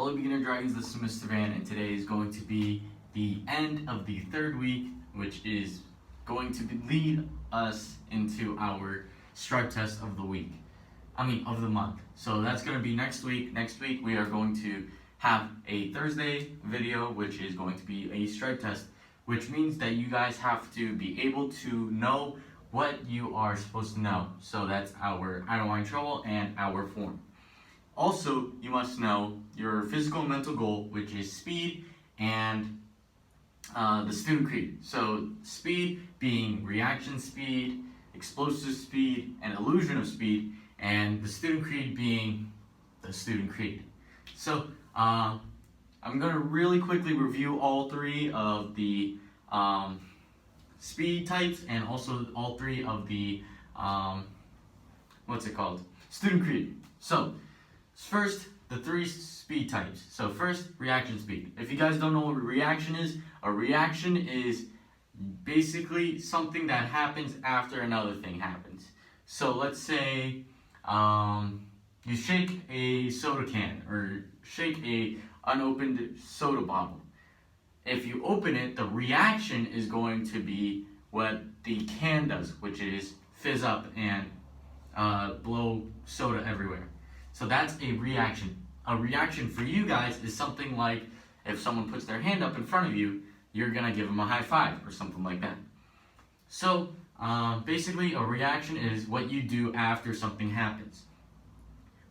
Hello beginner dragons, this is Mr. Van, and today is going to be the end of the third week, which is going to lead us into our stripe test of the week. Of the month. So that's going to be next week. Next week we are going to have a Thursday video, which is going to be a stripe test, which means that you guys have to be able to know what you are supposed to know. So that's our I don't want trouble and our form. Also, you must know your physical and mental goal, which is speed and the student creed. So speed being reaction speed, explosive speed, and illusion of speed, and the student creed being the student creed. So I'm going to really quickly review all three of the speed types and also all three of the student creed. So first, the three speed types. So first, reaction speed. If you guys don't know what a reaction is basically something that happens after another thing happens. So let's say you shake a soda can or shake a unopened soda bottle. If you open it, the reaction is going to be what the can does, which is fizz up and blow soda everywhere. So that's a reaction. A reaction for you guys is something like if someone puts their hand up in front of you, you're gonna give them a high five or something like that. So basically a reaction is what you do after something happens.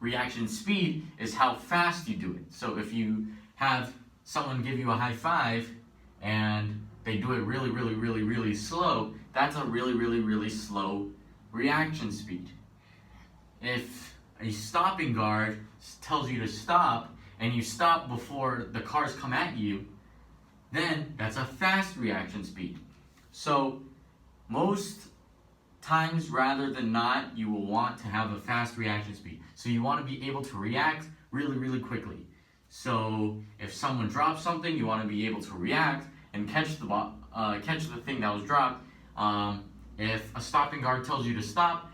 Reaction speed is how fast you do it. So if you have someone give you a high five and they do it really slow, that's a really slow reaction speed. If a stopping guard tells you to stop and you stop before the cars come at you, then that's a fast reaction speed. So most times rather than not, you will want to have a fast reaction speed. So you want to be able to react really quickly. So if someone drops something, you want to be able to react and catch the thing that was dropped. If a stopping guard tells you to stop,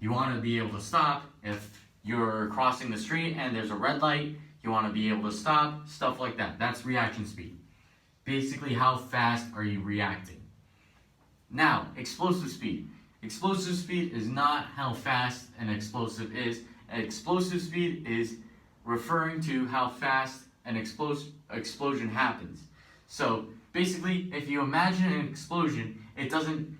you want to be able to stop. If you're crossing the street and there's a red light, you want to be able to stop, stuff like that. That's reaction speed. Basically, how fast are you reacting? Now, explosive speed. Explosive speed is not how fast an explosive is. Explosive speed is referring to how fast an explosion happens. So basically, if you imagine an explosion, it doesn't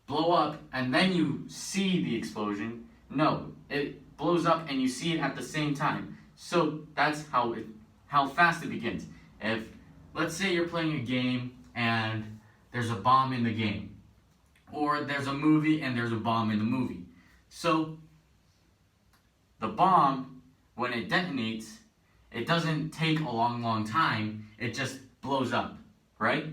blow up and then you see the explosion. No, it blows up and you see it at the same time. So that's how fast it begins. If let's say you're playing a game and there's a bomb in the game, or there's a movie and there's a bomb in the movie. So the bomb, when it detonates, it doesn't take a long time, it just blows up, right?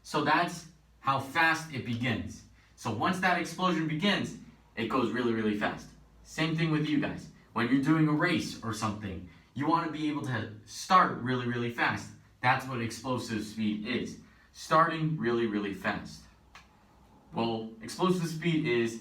So that's how fast it begins. So once that explosion begins, it goes really fast. Same thing with you guys. When you're doing a race or something, you want to be able to start really fast. That's what explosive speed is. Starting really fast. Well, explosive speed is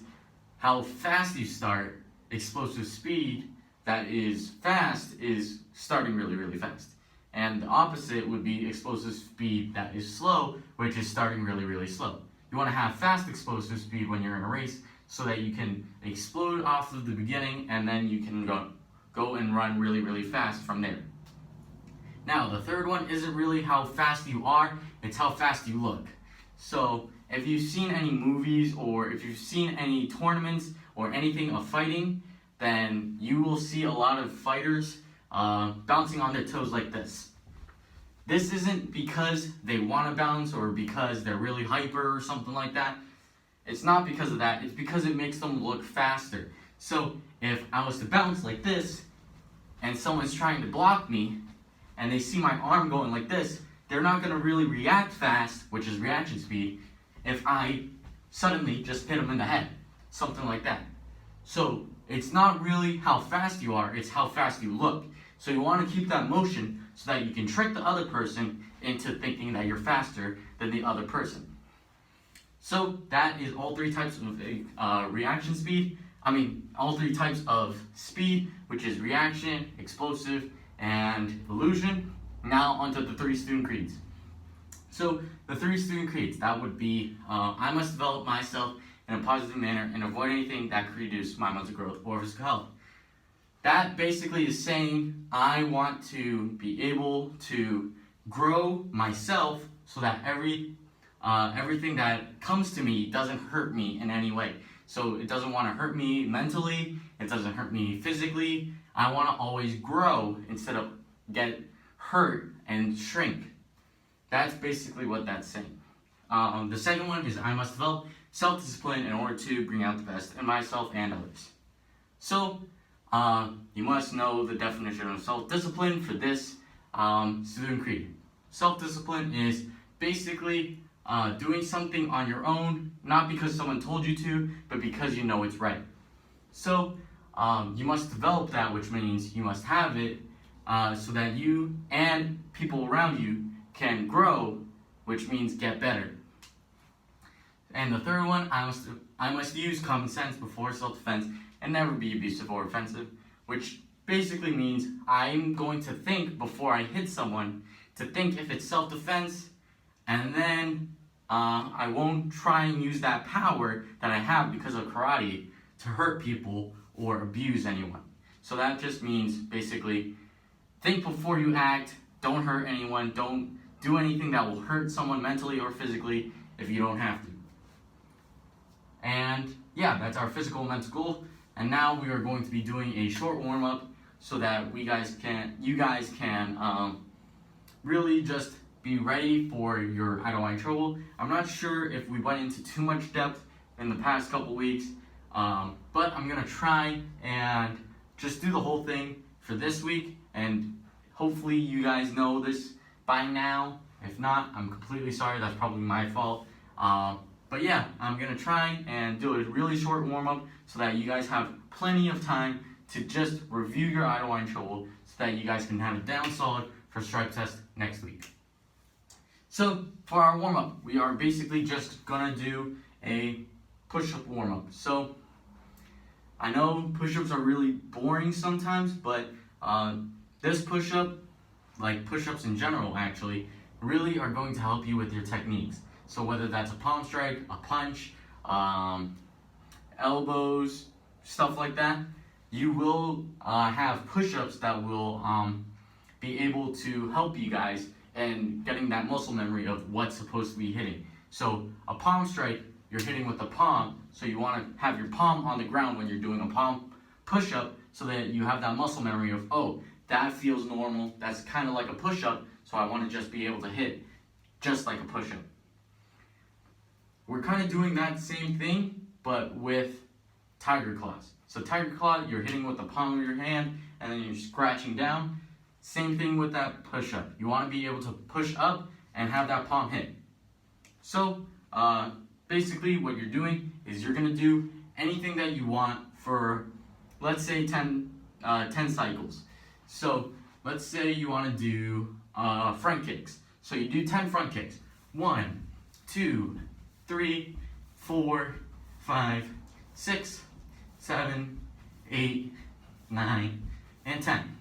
how fast you start. Explosive speed that is fast is starting really fast. And the opposite would be explosive speed that is slow, which is starting really slow. You want to have fast explosive speed when you're in a race so that you can explode off of the beginning and then you can go and run really fast from there. Now, the third one isn't really how fast you are, it's how fast you look. So if you've seen any movies or if you've seen any tournaments or anything of fighting, then you will see a lot of fighters bouncing on their toes like this. This isn't because they want to bounce or because they're really hyper or something like that. It's not because of that, it's because it makes them look faster. So if I was to bounce like this and someone's trying to block me and they see my arm going like this, they're not going to really react fast, which is reaction speed, if I suddenly just hit them in the head, something like that. So it's not really how fast you are, it's how fast you look. So you want to keep that motion so that you can trick the other person into thinking that you're faster than the other person. So that is all three types of reaction speed. All three types of speed, which is reaction, explosive, and illusion. Now onto the 3 student creeds. So the 3 student creeds, that would be, I must develop myself in a positive manner and avoid anything that could reduce my mental growth or physical health. That basically is saying I want to be able to grow myself so that everything that comes to me doesn't hurt me in any way. So it doesn't want to hurt me mentally, it doesn't hurt me physically. I want to always grow instead of get hurt and shrink. That's basically what that's saying. The second one is I must develop self-discipline in order to bring out the best in myself and others. So you must know the definition of self-discipline for this student creed. Self-discipline is basically doing something on your own, not because someone told you to, but because you know it's right. So you must develop that, which means you must have it so that you and people around you can grow, which means get better. And the third one, I must use common sense before self-defense and never be abusive or offensive, which basically means I'm going to think before I hit someone, to think if it's self-defense, and then I won't try and use that power that I have because of karate to hurt people or abuse anyone. So that just means basically think before you act, don't hurt anyone, don't do anything that will hurt someone mentally or physically if you don't have to. And yeah, that's our physical and mental goal. And now we are going to be doing a short warm-up so that you guys can really just be ready for your I don't like trouble. I'm not sure if we went into too much depth in the past couple weeks, but I'm gonna try and just do the whole thing for this week, and hopefully you guys know this by now. If not, I'm completely sorry, that's probably my fault. But yeah, I'm gonna try and do a really short warm-up so that you guys have plenty of time to just review your I don't like trouble so that you guys can have it down solid for stripe test next week. So for our warm-up, we are basically just gonna do a push-up warm-up. So I know push-ups are really boring sometimes, but this push-up, like push-ups in general actually, really are going to help you with your techniques. So whether that's a palm strike, a punch, elbows, stuff like that, you will have push-ups that will be able to help you guys in getting that muscle memory of what's supposed to be hitting. So a palm strike, you're hitting with the palm, so you want to have your palm on the ground when you're doing a palm push-up so that you have that muscle memory of, oh, that feels normal, that's kind of like a push-up, so I want to just be able to hit just like a push-up. We're kind of doing that same thing, but with tiger claws. So tiger claw, you're hitting with the palm of your hand, and then you're scratching down. Same thing with that push-up. You want to be able to push up and have that palm hit. So basically what you're doing is you're going to do anything that you want for, let's say 10 cycles. So let's say you want to do front kicks. So you do 10 front kicks. 1, 2, 3, 4, 5, 6, 7, 8, 9, and 10.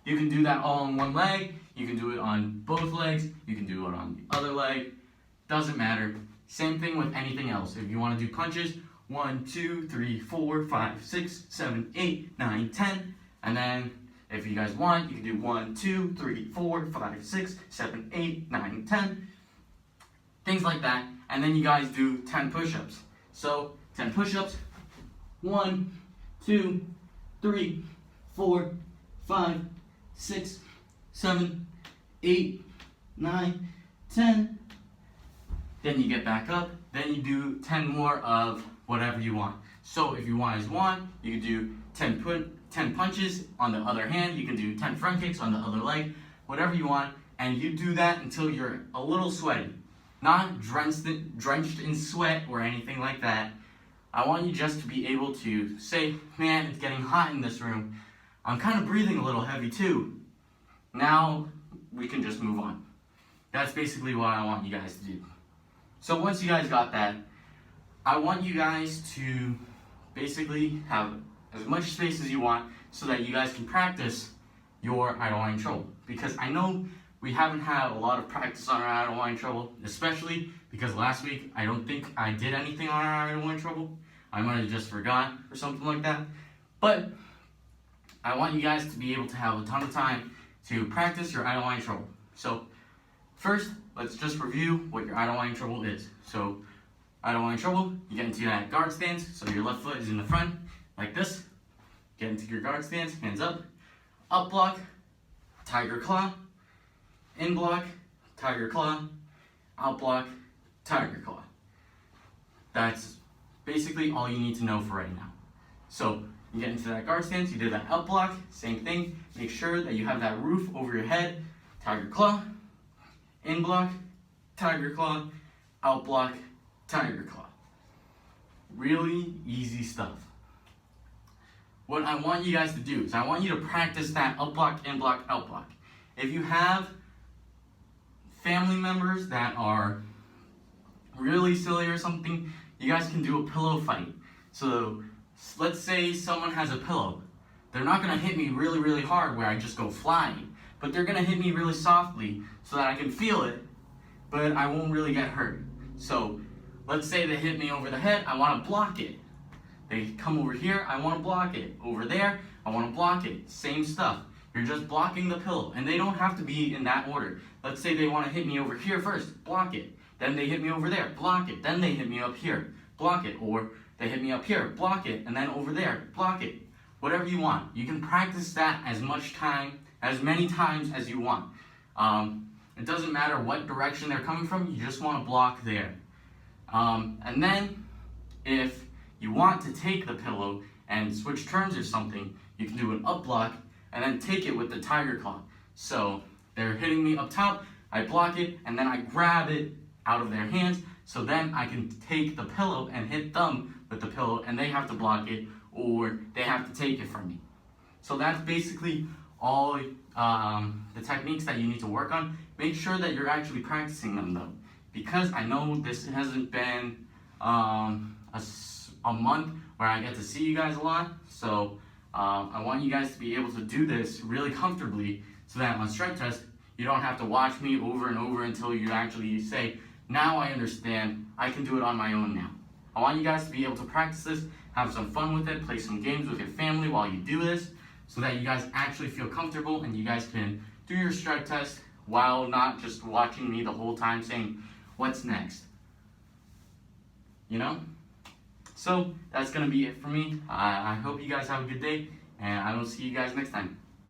You can do that all on one leg, you can do it on both legs, you can do it on the other leg, doesn't matter. Same thing with anything else. If you want to do punches, 1, 2, 3, 4, 5, 6, 7, 8, 9, 10, and then if you guys want, you can do 1, 2, 3, 4, 5, 6, 7, 8, 9, 10, things like that, and then you guys do 10 push-ups. So 10 push-ups, 1, 2, 3, 4, 5, 6, 7, 8, 9, 10. Then you get back up, then you do 10 more of whatever you want. So if you want you can do 10 punches on the other hand, you can do 10 front kicks on the other leg, whatever you want, and you do that until you're a little sweaty. Not drenched in sweat or anything like that. I want you just to be able to say, man, it's getting hot in this room. I'm kind of breathing a little heavy too. Now we can just move on. That's basically what I want you guys to do. So once you guys got that, I want you guys to basically have as much space as you want so that you guys can practice your idle line trouble. Because I know we haven't had a lot of practice on our idle line trouble, especially because last week I don't think I did anything on our idle line trouble. I might have just forgot or something like that. But I want you guys to be able to have a ton of time to practice your idle line trouble. So first, let's just review what your idle line trouble is. So idle line trouble, you get into that guard stance, so your left foot is in the front, like this. Get into your guard stance, hands up block, tiger claw, in block, tiger claw, out block, tiger claw. That's basically all you need to know for right now. So you get into that guard stance, you did that out block, same thing. Make sure that you have that roof over your head, tiger claw, in block, tiger claw, out block, tiger claw. Really easy stuff. What I want you guys to do is I want you to practice that up block, in block, out block. If you have family members that are really silly or something, you guys can do a pillow fight. So let's say someone has a pillow. They're not going to hit me really, really hard where I just go flying, but they're going to hit me really softly so that I can feel it, but I won't really get hurt. So let's say they hit me over the head, I want to block it. They come over here, I want to block it. Over there, I want to block it. Same stuff. You're just blocking the pillow, and they don't have to be in that order. Let's say they want to hit me over here first, block it. Then they hit me over there, block it. Then they hit me up here, block it. Or they hit me up here, block it. And then over there, block it. Whatever you want. You can practice that as many times as you want. It doesn't matter what direction they're coming from, you just want to block there. And then, if you want to take the pillow and switch turns or something, you can do an up block and then take it with the tiger claw. So they're hitting me up top, I block it, and then I grab it out of their hands, so then I can take the pillow and hit them with the pillow, and they have to block it or they have to take it from me. So that's basically all the techniques that you need to work on. Make sure that you're actually practicing them though, because I know this hasn't been a month where I get to see you guys a lot, so I want you guys to be able to do this really comfortably so that on strike test you don't have to watch me over and over until you actually say, now I understand, I can do it on my own now. I want you guys to be able to practice this, have some fun with it, play some games with your family while you do this, so that you guys actually feel comfortable and you guys can do your strike test while not just watching me the whole time saying, what's next? You know? So that's going to be it for me. I hope you guys have a good day, and I will see you guys next time.